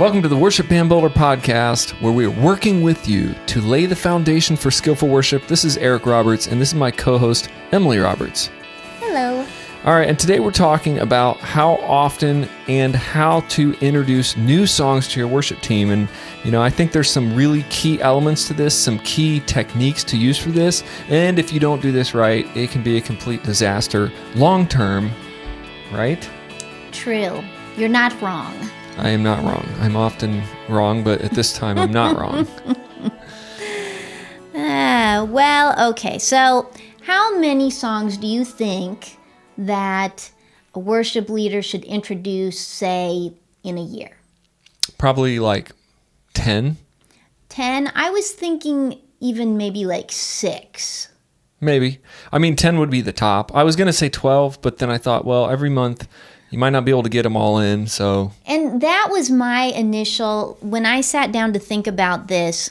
Welcome to the Worship Band Builder Podcast, where we are working with you to lay the foundation for skillful worship. This is Eric Roberts, and this is my co-host, Emily Roberts. Hello. All right, and today we're talking about how often and how to introduce new songs to your worship team. And, I think there's some really key elements to this, some key techniques to use for this. And if you don't do this right, it can be a complete disaster long-term, right? True. You're not wrong. I am not wrong. I'm often wrong, but at this time, I'm not wrong. Okay. So how many songs do you think that a worship leader should introduce, say, in a year? Probably like 10. 10? I was thinking even maybe like 6. Maybe. 10 would be the top. I was going to say 12, but then I thought, well, every month you might not be able to get them all in, so. And that was my initial, when I sat down to think about this,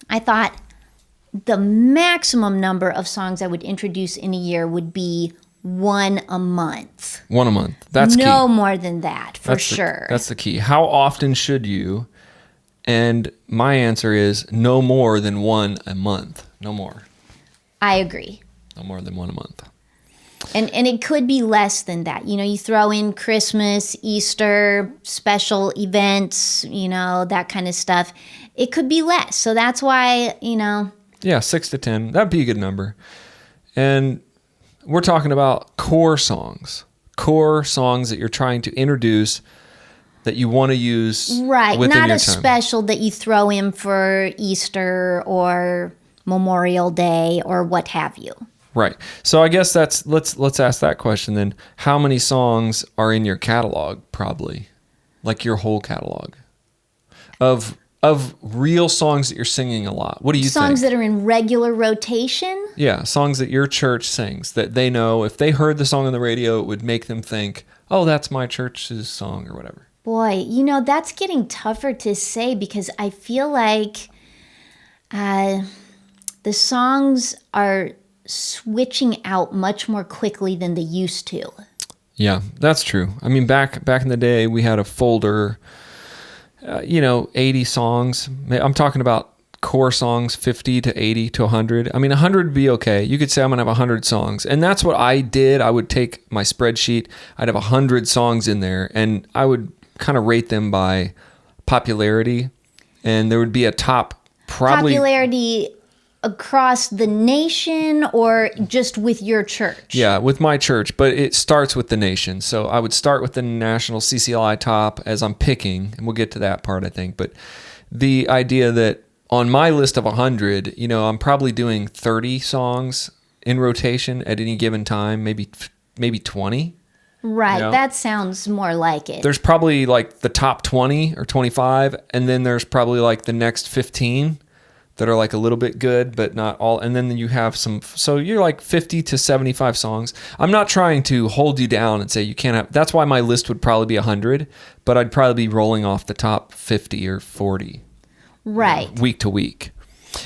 I thought the maximum number of songs I would introduce in a year would be one a month. One a month. That's key. No more than that, for sure. That's the key. How often should you? And my answer is no more than one a month. No more. I agree. No more than one a month. And it could be less than that. You throw in Christmas, Easter, special events, that kind of stuff. It could be less. So that's why, Yeah, 6 to 10. That'd be a good number. And we're talking about core songs that you're trying to introduce that you want to use right, within not your a time. Special that you throw in for Easter or Memorial Day or what have you. Right. So I guess let's ask that question then. How many songs are in your catalog? Probably, like your whole catalog of real songs that you're singing a lot. What do you think? Songs that are in regular rotation? Yeah, songs that your church sings that they know if they heard the song on the radio, it would make them think, "Oh, that's my church's song," or whatever. Boy, that's getting tougher to say because I feel like the songs are switching out much more quickly than they used to. Yeah, that's true. Back in the day, we had a folder, 80 songs. I'm talking about core songs, 50 to 80 to 100. 100 would be okay. You could say I'm going to have 100 songs. And that's what I did. I would take my spreadsheet. I'd have 100 songs in there, and I would kind of rate them by popularity. And there would be a top probably... Popularity across the nation or just with your church? Yeah, with my church, but it starts with the nation. So I would start with the national CCLI top as I'm picking, and we'll get to that part, I think. But the idea that on my list of 100, I'm probably doing 30 songs in rotation at any given time, maybe 20. Right, that sounds more like it. There's probably like the top 20 or 25, and then there's probably like the next 15 that are like a little bit good, but not all. And then you have some, so you're like 50 to 75 songs. I'm not trying to hold you down and say you can't have, that's why my list would probably be 100, but I'd probably be rolling off the top 50 or 40. Right. Week to week.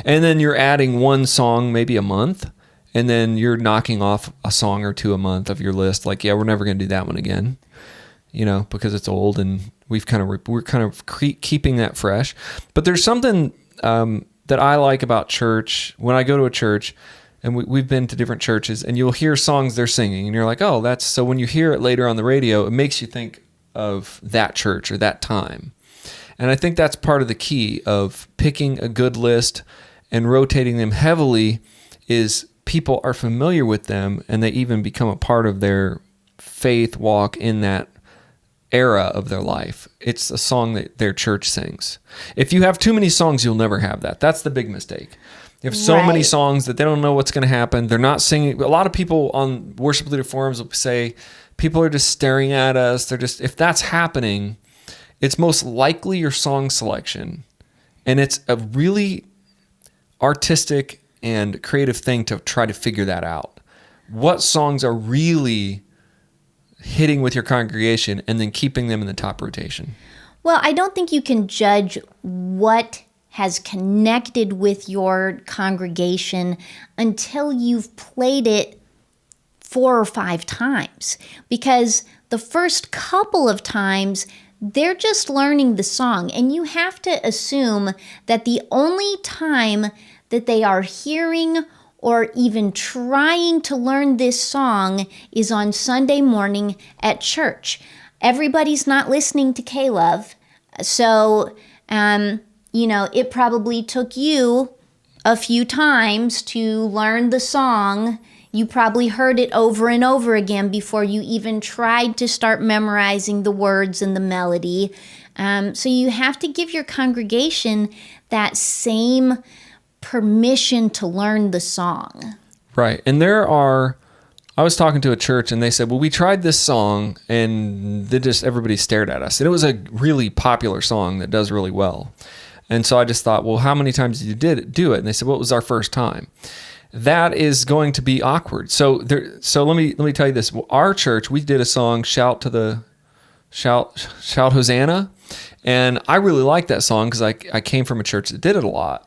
And then you're adding one song maybe a month, and then you're knocking off a song or two a month of your list. Like, yeah, we're never going to do that one again, because it's old and we're kind of keeping that fresh. But there's something, that I like about church. When I go to a church, and we've been to different churches, and you'll hear songs they're singing, and you're like, oh, that's, so when you hear it later on the radio, it makes you think of that church or that time. And I think that's part of the key of picking a good list and rotating them heavily is people are familiar with them, and they even become a part of their faith walk in that era of their life. It's a song that their church sings. If you have too many songs, you'll never have that. That's the big mistake. You have so many songs that they don't know what's going to happen. They're not singing. A lot of people on worship leader forums will say, people are just staring at us. They're just, if that's happening, it's most likely your song selection. And it's a really artistic and creative thing to try to figure that out. What songs are really hitting with your congregation and then keeping them in the top rotation? Well, I don't think you can judge what has connected with your congregation until you've played it 4 or 5 times. Because the first couple of times, they're just learning the song. And you have to assume that the only time that they are hearing or even trying to learn this song is on Sunday morning at church. Everybody's not listening to K-Love. So, it probably took you a few times to learn the song. You probably heard it over and over again before you even tried to start memorizing the words and the melody. So you have to give your congregation that same permission to learn the song. Right. And I was talking to a church and they said, well, we tried this song and everybody stared at us. And it was a really popular song that does really well. And so I just thought, well, how many times did you do it? And they said, well, it was our first time. That is going to be awkward. So let me tell you this. Our church, we did a song, Shout Hosanna. And I really liked that song because I came from a church that did it a lot.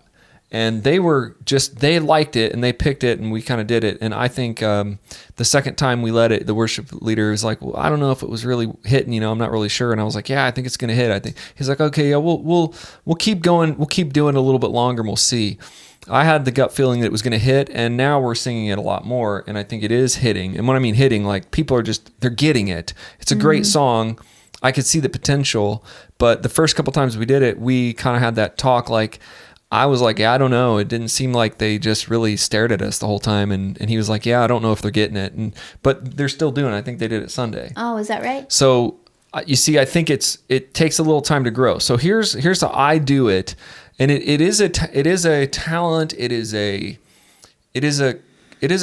And they liked it and they picked it and we kind of did it. And I think the second time we led it, the worship leader was like, well, I don't know if it was really hitting, I'm not really sure. And I was like, yeah, I think it's going to hit. I think he's like, okay, yeah, we'll keep going. We'll keep doing it a little bit longer and we'll see. I had the gut feeling that it was going to hit, and now we're singing it a lot more, and I think it is hitting. And when I mean hitting, like people are they're getting it. It's a great song. I could see the potential, but the first couple times we did it, we kind of had that talk. Like I was like, yeah, I don't know. It didn't seem like they just really stared at us the whole time, and he was like, yeah, I don't know if they're getting it, but they're still doing it. I think they did it Sunday. Oh, is that right? So you see, I think it takes a little time to grow. So here's how I do it. And it is a talent. It is a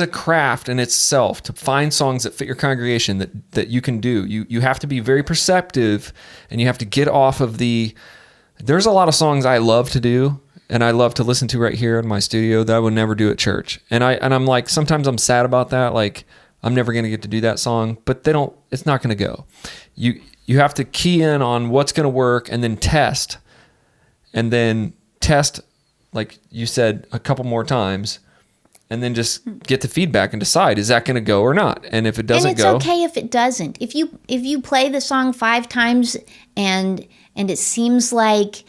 craft in itself to find songs that fit your congregation that you can do. You have to be very perceptive, and you have to get off of there's a lot of songs I love to do and I love to listen to right here in my studio that I would never do at church. And I'm like, sometimes I'm sad about that. Like I'm never going to get to do that song, but it's not going to go. You have to key in on what's going to work and then test, like you said, a couple more times, and then just get the feedback and decide, is that going to go or not? And if it doesn't go, and it's okay if it doesn't. If you play the song 5 times and it seems like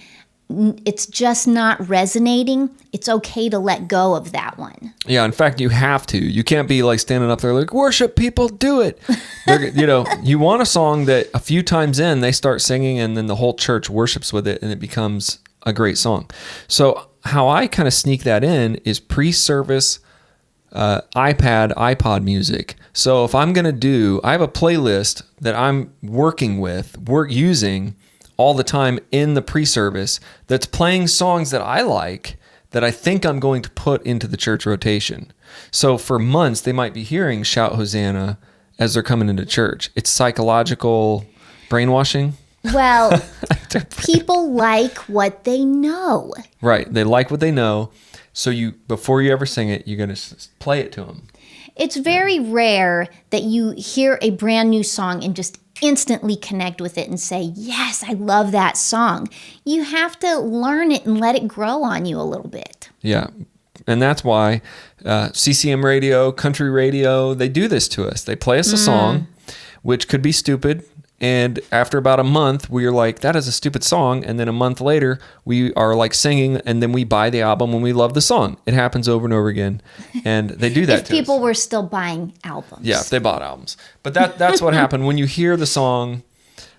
it's just not resonating, it's okay to let go of that one. Yeah, in fact, you have to. You can't be like standing up there like, worship people, do it. You want a song that a few times in, they start singing and then the whole church worships with it and it becomes a great song. So how I kind of sneak that in is pre-service iPod music. So if I'm going to I have a playlist that I'm using all the time in the pre-service that's playing songs that I like that I think I'm going to put into the church rotation. So for months, they might be hearing Shout Hosanna as they're coming into church. It's psychological brainwashing. Well, people like what they know. Right. They like what they know. So before you ever sing it, you're going to play it to them. It's very rare that you hear a brand new song and just instantly connect with it and say, yes, I love that song. You have to learn it and let it grow on you a little bit. Yeah. And that's why CCM radio, country radio, they do this to us. They play us a song, which could be stupid. And after about a month, we're like, that is a stupid song. And then a month later, we are like singing, and then we buy the album when we love the song. It happens over and over again. And they do that to us. If people were still buying albums. Yeah, if they bought albums. But that's what happened. When you hear the song,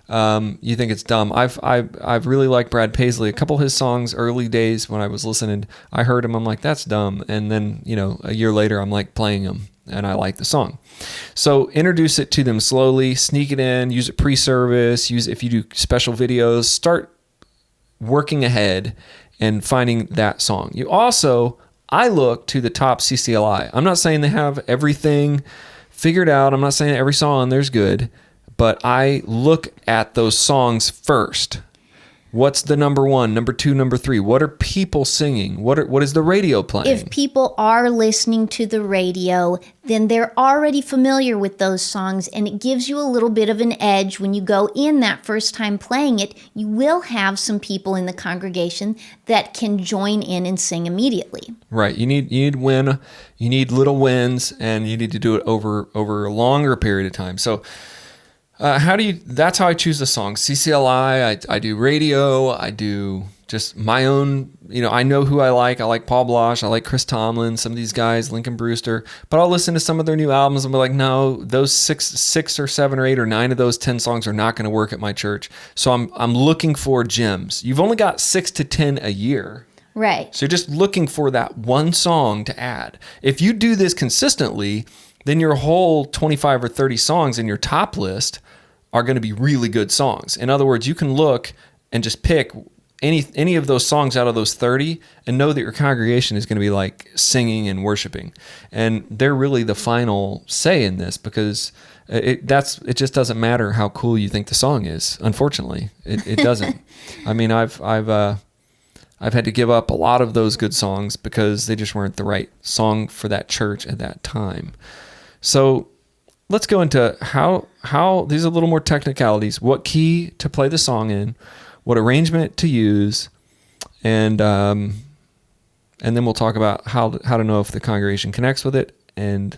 you think it's dumb. I've really liked Brad Paisley. A couple of his songs, early days when I was listening, I heard him, I'm like, that's dumb. And then, a year later, I'm like playing them, and I like the song. So introduce it to them slowly, sneak it in, use it pre-service, if you do special videos, start working ahead and finding that song. I look to the top CCLI. I'm not saying they have everything figured out. I'm not saying every song on there's good, but I look at those songs first. What's the number 1, number 2, number 3? What are people singing? What is the radio playing? If people are listening to the radio, then they're already familiar with those songs, and it gives you a little bit of an edge when you go in that first time playing it. You will have some people in the congregation that can join in and sing immediately. Right. You need little wins, and you need to do it over a longer period of time. So That's how I choose the songs. CCLI, I do radio, I do just my own, I know who I like. I like Paul Blosh, I like Chris Tomlin, some of these guys, Lincoln Brewster, but I'll listen to some of their new albums and be like, no, those six or seven or eight or nine of those 10 songs are not going to work at my church. So I'm looking for gems. You've only got 6 to 10 a year. Right. So you're just looking for that one song to add. If you do this consistently, then your whole 25 or 30 songs in your top list are going to be really good songs. In other words, you can look and just pick any of those songs out of those 30 and know that your congregation is going to be like singing and worshiping. And they're really the final say in this, because it just doesn't matter how cool you think the song is. Unfortunately, it doesn't. I mean, I've had to give up a lot of those good songs because they just weren't the right song for that church at that time. So let's go into how these are a little more technicalities. What key to play the song in, what arrangement to use, and then we'll talk about how to know if the congregation connects with it, and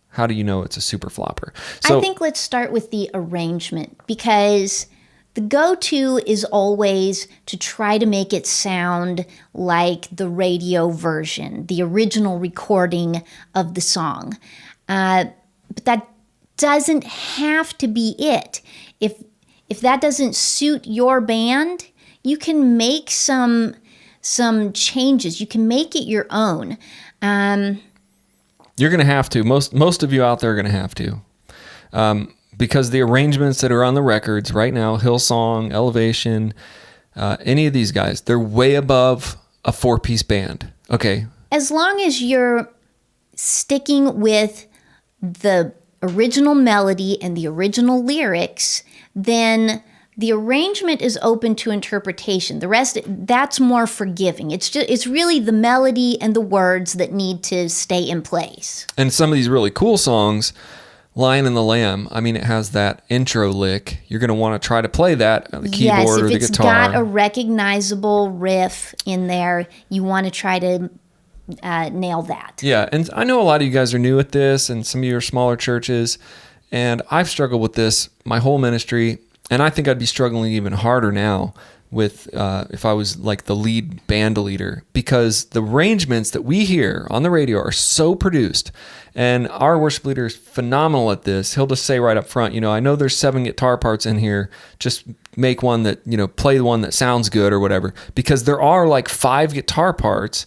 how do you know it's a super flopper. So I think let's start with the arrangement, because the go-to is always to try to make it sound like the radio version, the original recording of the song. But that doesn't have to be it. If that doesn't suit your band, you can make some changes. You can make it your own. You're going to have to. Most of you out there are going to have to. Because the arrangements that are on the records right now, Hillsong, Elevation, any of these guys, they're way above a 4-piece band. Okay. As long as you're sticking with the original melody and the original lyrics, then the arrangement is open to interpretation. The rest, that's more forgiving. It's really the melody and the words that need to stay in place. And some of these really cool songs, Lion and the Lamb, I mean, it has that intro lick. You're going to want to try to play that on the keyboard or the guitar. Yes, if it's got a recognizable riff in there, you want to try to nail that. Yeah, and I know a lot of you guys are new at this, and some of you are smaller churches, and I've struggled with this my whole ministry, and I think I'd be struggling even harder now with if I was like the lead band leader, because the arrangements that we hear on the radio are so produced, and our worship leader is phenomenal at this. He'll just say right up front, I know there's 7 guitar parts in here, just make one that, play the one that sounds good or whatever, because there are like 5 guitar parts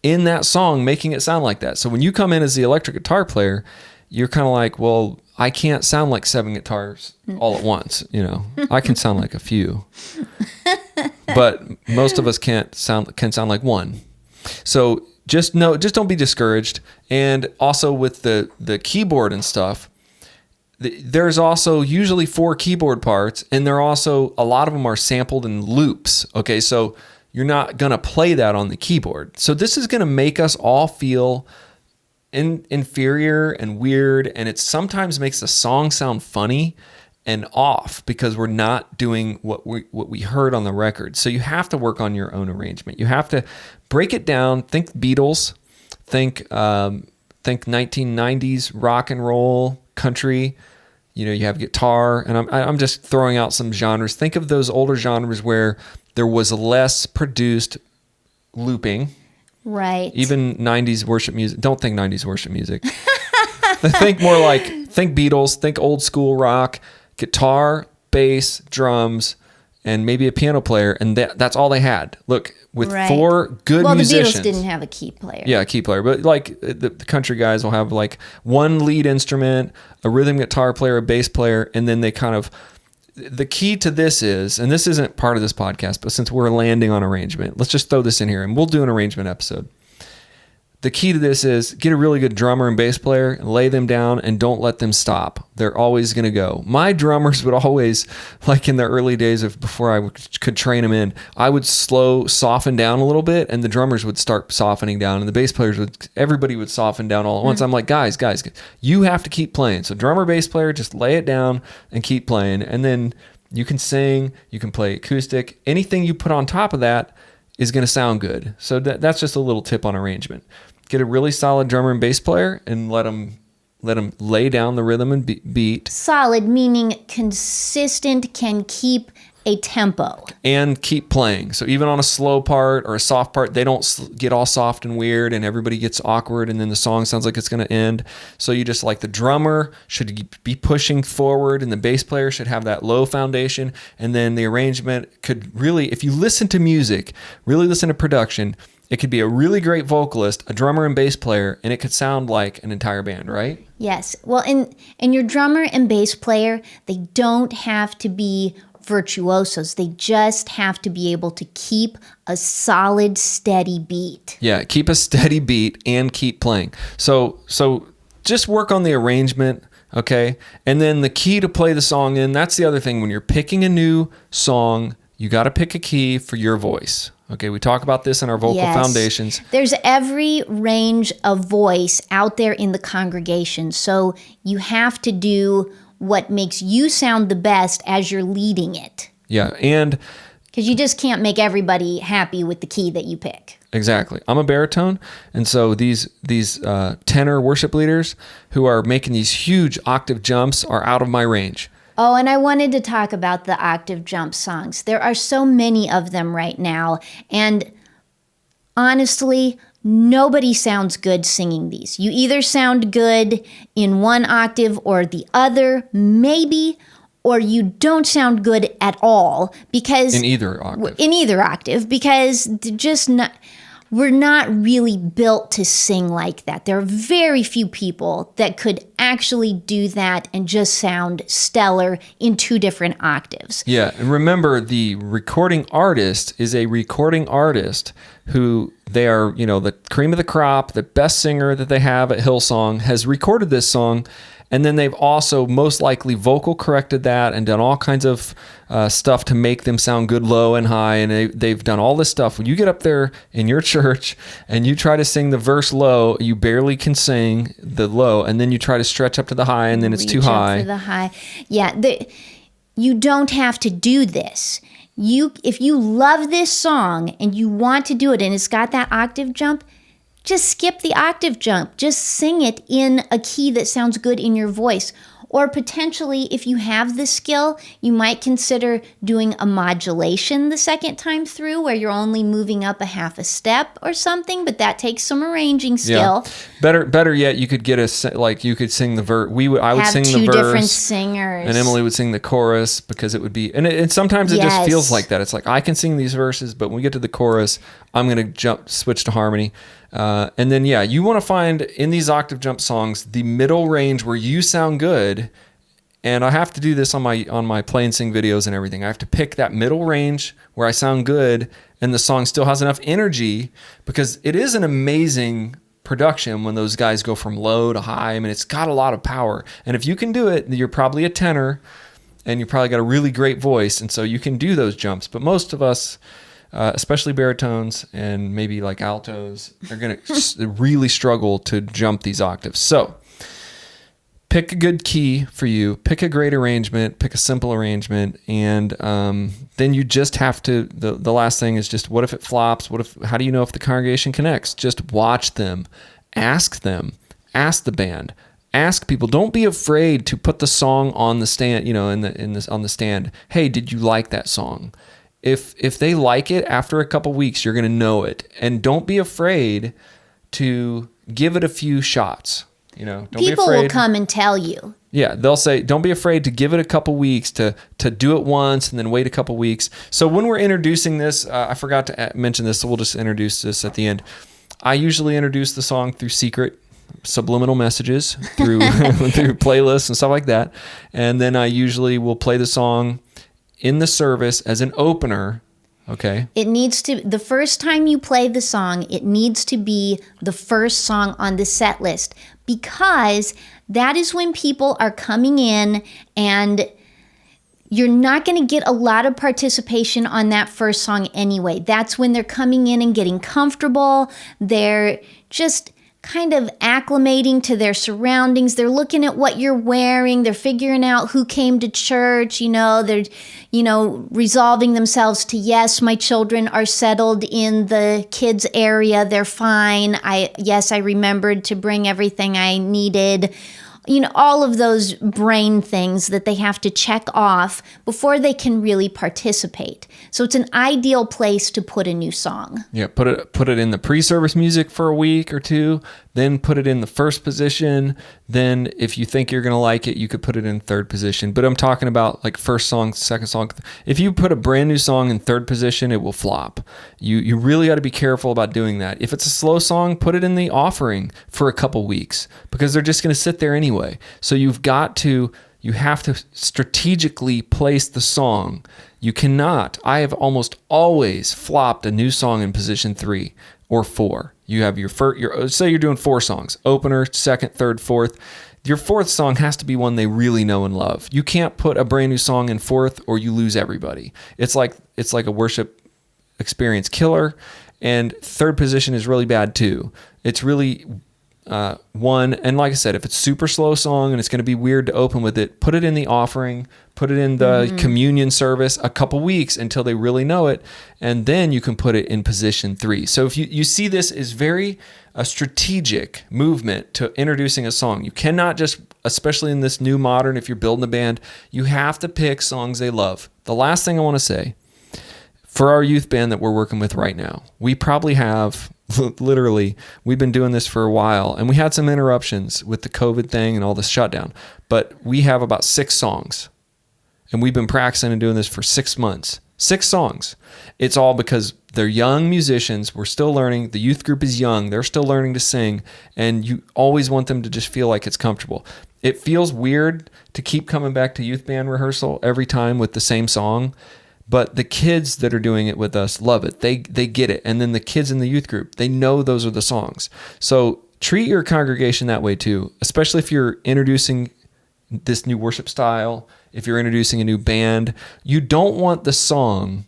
in that song making it sound like that. So when you come in as the electric guitar player, you're kind of like, well, I can't sound like 7 guitars all at once. I can sound like a few, but most of us can sound like one. So just don't be discouraged. And also with the keyboard and stuff, there's also usually 4 keyboard parts, and they're also, a lot of them are sampled in loops. Okay. So you're not going to play that on the keyboard. So this is going to make us all feel inferior and weird, and it sometimes makes the song sound funny and off because we're not doing what we heard on the record. So you have to work on your own arrangement. You have to break it down. Think Beatles, think 1990s rock and roll, country. You have guitar, and I'm just throwing out some genres. Think of those older genres where there was less produced looping. Right. Even 90s worship music. Don't think 90s worship music. Think more like, think Beatles, think old school rock, guitar, bass, drums, and maybe a piano player, and that's all they had. Look, with 4 good musicians. Well, the Beatles didn't have a key player. Yeah, a key player. But like the country guys will have like one lead instrument, a rhythm guitar player, a bass player, and then they kind of... The key to this is, and this isn't part of this podcast, but since we're landing on arrangement, let's just throw this in here and we'll do an arrangement episode. The key to this is get a really good drummer and bass player and lay them down and don't let them stop. They're always going to go. My drummers would always, like in the early days of before I could train them in, I would soften down a little bit, and the drummers would start softening down, and the bass players everybody would soften down all at once. I'm like, guys, you have to keep playing. So drummer, bass player, just lay it down and keep playing. And then you can sing, you can play acoustic. Anything you put on top of that is going to sound good. So that's just a little tip on arrangement. Get a really solid drummer and bass player and let them Let them lay down the rhythm and beat. Solid, meaning consistent, can keep a tempo. And keep playing. So even on a slow part or a soft part, they don't get all soft and weird and everybody gets awkward and then the song sounds like it's going to end. So you just like the drummer should be pushing forward and the bass player should have that low foundation. And then the arrangement could really, if you listen to music, really listen to production, it could be a really great vocalist, a drummer and bass player, and it could sound like an entire band, right? Yes. Well, and your drummer and bass player, they don't have to be virtuosos. They just have to be able to keep a solid, steady beat. Yeah, keep a steady beat and keep playing. So just work on the arrangement, okay? And then the key to play the song in, that's the other thing. When you're picking a new song, you got to pick a key for your voice. Okay, we talk about this in our vocal foundations. There's every range of voice out there in the congregation. So you have to do what makes you sound the best as you're leading it. Yeah, and because you just can't make everybody happy with the key that you pick. Exactly. I'm a baritone, and so these tenor worship leaders who are making these huge octave jumps are out of my range. Oh, and I wanted to talk about the octave jump songs. There are so many of them right now, and honestly, nobody sounds good singing these. You either sound good in one octave or the other, maybe, or you don't sound good at all because in either octave. Because we're not really built to sing like that. There are very few people that could actually do that and just sound stellar in two different octaves. Yeah, and remember, the recording artist is a recording artist who they are, the cream of the crop, the best singer that they have at Hillsong has recorded this song. And then they've also most likely vocal corrected that and done all kinds of stuff to make them sound good low and high. And they've done all this stuff. When you get up there in your church and you try to sing the verse low, you barely can sing the low. And then you try to stretch up to the high and then it's too high. For the high. Yeah, you don't have to do this. If you love this song and you want to do it and it's got that octave jump, just skip the octave jump. Just sing it in a key that sounds good in your voice. Or potentially, if you have the skill, you might consider doing a modulation the second time through where you're only moving up a half a step or something, but that takes some arranging skill. Yeah. Better yet, you could get you could sing the verse. I would sing the verse. Have two different singers. And Emily would sing the chorus because it would be, and sometimes it just feels like that. It's like, I can sing these verses, but when we get to the chorus, I'm going to switch to harmony. And then, you want to find in these octave jump songs the middle range where you sound good. And I have to do this on my play and sing videos and everything. I have to pick that middle range where I sound good and the song still has enough energy, because it is an amazing production when those guys go from low to high. I mean, it's got a lot of power. And if you can do it, you're probably a tenor and you probably got a really great voice. And so you can do those jumps. But most of us, especially baritones and maybe like altos, are going to really struggle to jump these octaves. So pick a good key for you, pick a great arrangement, pick a simple arrangement, and then you just have to, the last thing is just, what if it flops? How do you know if the congregation connects? Just watch them, ask the band, ask people. Don't be afraid to put the song on the stand, on the stand. Hey, did you like that song? If they like it, after a couple weeks, you're going to know it. And don't be afraid to give it a few shots. Don't be afraid. People will come and tell you. Yeah, they'll say, don't be afraid to give it a couple weeks, to do it once and then wait a couple weeks. So when we're introducing this, I forgot to mention this, so we'll just introduce this at the end. I usually introduce the song through secret subliminal messages, through through playlists and stuff like that. And then I usually will play the song in the service as an opener. Okay. It needs to, the first time you play the song, it needs to be the first song on the set list, because that is when people are coming in and you're not going to get a lot of participation on that first song anyway. That's when they're coming in and getting comfortable. They're just kind of acclimating to their surroundings. They're looking at what you're wearing. They're figuring out who came to church. They're, resolving themselves to, yes, my children are settled in the kids area. They're fine. I remembered to bring everything I needed. all of those brain things that they have to check off before they can really participate. So it's an ideal place to put a new song. Yeah, put it in the pre-service music for a week or two, then put it in the first position. Then if you think you're going to like it, you could put it in third position. But I'm talking about like first song, second song. If you put a brand new song in third position, it will flop. You really got to be careful about doing that. If it's a slow song, put it in the offering for a couple weeks because they're just going to sit there anyway. So you have to strategically place the song. You cannot. I have almost always flopped a new song in position 3 or 4. You have say you're doing 4 songs, opener, second, third, fourth. Your fourth song has to be one they really know and love. You can't put a brand new song in fourth or you lose everybody. It's like a worship experience killer, and third position is really bad too. It's really one, and like I said, if it's super slow song and it's going to be weird to open with it, put it in the offering, put it in the communion service a couple weeks until they really know it, and then you can put it in position 3. So if you see this is very a strategic movement to introducing a song. You cannot just, especially in this new modern, if you're building a band, you have to pick songs they love. The last thing I want to say, for our youth band that we're working with right now, we probably have, literally, we've been doing this for a while, and we had some interruptions with the COVID thing and all this shutdown, but we have about 6 songs, and we've been practicing and doing this for 6 months. 6 songs. It's all because they're young musicians. We're still learning. The youth group is young. They're still learning to sing, and you always want them to just feel like it's comfortable. It feels weird to keep coming back to youth band rehearsal every time with the same song, but the kids that are doing it with us love it. They get it. And then the kids in the youth group, they know those are the songs. So treat your congregation that way too, especially if you're introducing this new worship style, if you're introducing a new band. You don't want the song.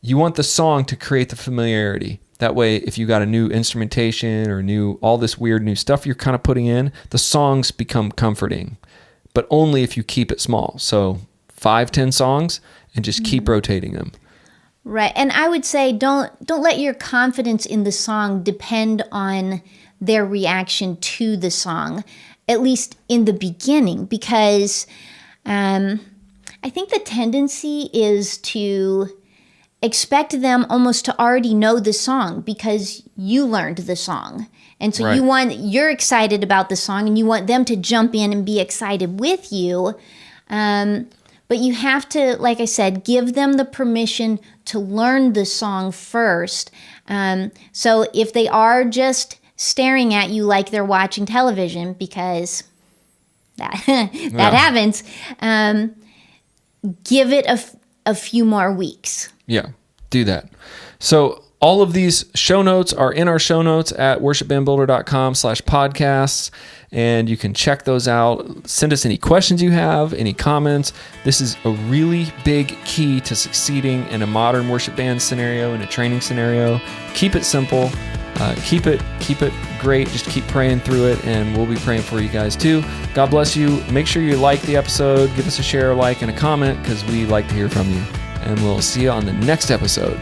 You want the song to create the familiarity. That way, if you got a new instrumentation or all this weird new stuff you're kind of putting in, the songs become comforting, but only if you keep it small. So 5-10 songs, and just keep rotating them. Right. And I would say don't let your confidence in the song depend on their reaction to the song, at least in the beginning, because I think the tendency is to expect them almost to already know the song because you learned the song. And so Right. you're excited about the song and you want them to jump in and be excited with you. But you have to, like I said, give them the permission to learn the song first. So if they are just staring at you like they're watching television, because that happens, give it a few more weeks. Yeah, do that. So all of these show notes are in our show notes at worshipbandbuilder.com/podcasts. And you can check those out. Send us any questions you have, any comments. This is a really big key to succeeding in a modern worship band scenario, in a training scenario. Keep it simple. Keep it great. Just keep praying through it, and we'll be praying for you guys too. God bless you. Make sure you like the episode. Give us a share, a like, and a comment because we like to hear from you. And we'll see you on the next episode.